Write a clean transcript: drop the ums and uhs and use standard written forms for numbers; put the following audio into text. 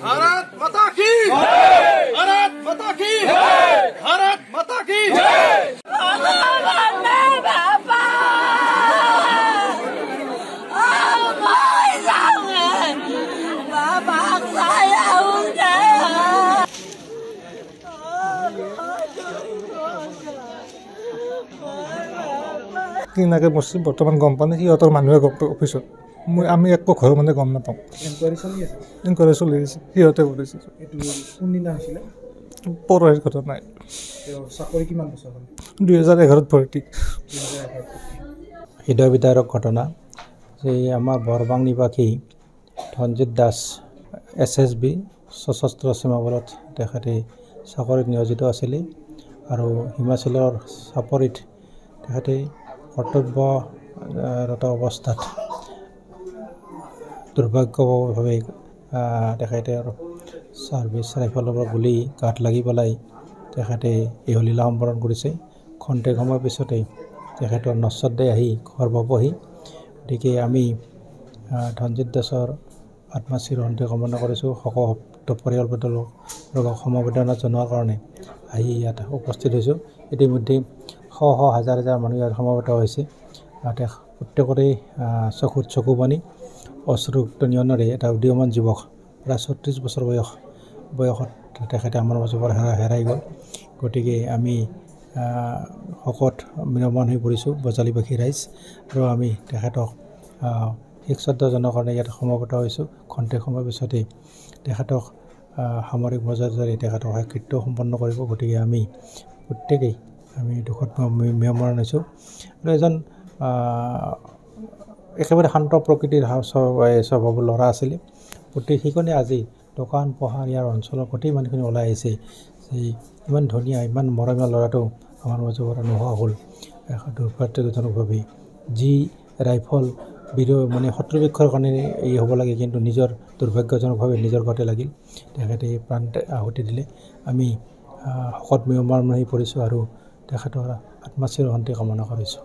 भारत माता की भारत माता की भारत माता की কিনাকে বস্তু বৰ্তমান গম পালে সিহঁতৰ মানুহে গম পায় অফিচত আমি একো ঘৰৰ মানে গম নাপাওঁ ইনকুৱাৰী চলি আছে সিহঁতে কৰিছে কোনদিনা হৈছিলে পৰহিৰ ঘটনা চাকৰি কিমান বছৰ হ'ল 2011 ভৰ্তি হৃদয় বিদাৰক ঘটনা যে আমাৰ বৰবাং নিবাসী ধনজিৎ দাস SSB সশস্ত্ৰ সীমা বলত তেখেতে চাকৰিত নিয়োজিত আছিলে আৰু হিমাচলৰ চাপৰিত তেখেতে কৰ্তব্যৰত অৱস্থাত দুৰ্ভাগ্যভাৱে তেখেতে ছাৰ্ভিচ ৰাইফলৰ পৰা গুলি গাঁত লাগি পেলাই তেখেতে এই লীলা সম্বৰণ কৰিছে খন্তেক সময়ৰ পিছতেই তেখেতৰ নশ্বৰদেহ আহি ঘৰ পাবহি গতিকে আমি ধনজিৎ দাসৰ আত্মাচিৰ অন্ত্য কামনা কৰিছোঁ শোকসপ্ত পৰিয়ালবৰ্গক সমবেদনা জনোৱাৰ কাৰণে আহি ইয়াত উপস্থিত হৈছোঁ ইতিমধ্যে শ হাজাৰ হাজাৰ মানুহ ইয়াত সমবেত হৈছে প্ৰত্যেকৰে চকুত চকু পানী অশ্ৰুক্ত নিয়নেৰে এটা উদীয়মান যুৱক প্ৰায় 36 বছৰ বয়সত তেখেতে আমাৰ মাজৰ পৰা হেৰাই গ'ল গতিকে আমি শকত মিৰমান হৈ পৰিছোঁ বজালীবাসী ৰাইজ আৰু আমি তেখেতক শেষ শ্ৰদ্ধাজনৰ কাৰণে ইয়াত সমবেত হৈছোঁ খন্তেক সময়ৰ পিছতেই তেখেতক সামৰিক মৰ্যাদাৰে তেখেতক কৃত্য সম্পন্ন কৰিব গতিকে আমি প্ৰত্যেকেই আমি দুখত মিৰমান হৈছোঁ আৰু এজন একেবাৰে শান্ত প্ৰকৃতিৰ স্বভাৱৰ ল'ৰা আছিলে গোটেই সেইকাৰণে আজি দোকান পোহাৰ ইয়াৰ অঞ্চলৰ গোটেই মানুহখিনি ওলাই আহিছে যে ইমান ধুনীয়া ইমান মৰমীয়া ল'ৰাটো আমাৰ মাজৰ পৰা নোহোৱা হ'ল দুৰ্ভাগ্যজনকভাৱে যি ৰাইফল মানে শত্ৰুপক্ষৰ কাৰণে এই হ'ব লাগে কিন্তু নিজৰ দুৰ্ভাগ্যজনকভাৱে নিজৰ গাতে লাগিল তেখেতে প্ৰাণ আহুতি দিলে আমি শকত মিৰমান হৈ পৰিছোঁ আৰু তেখেতৰ আত্মাচিৰ শান্তি কামনা কৰিছোঁ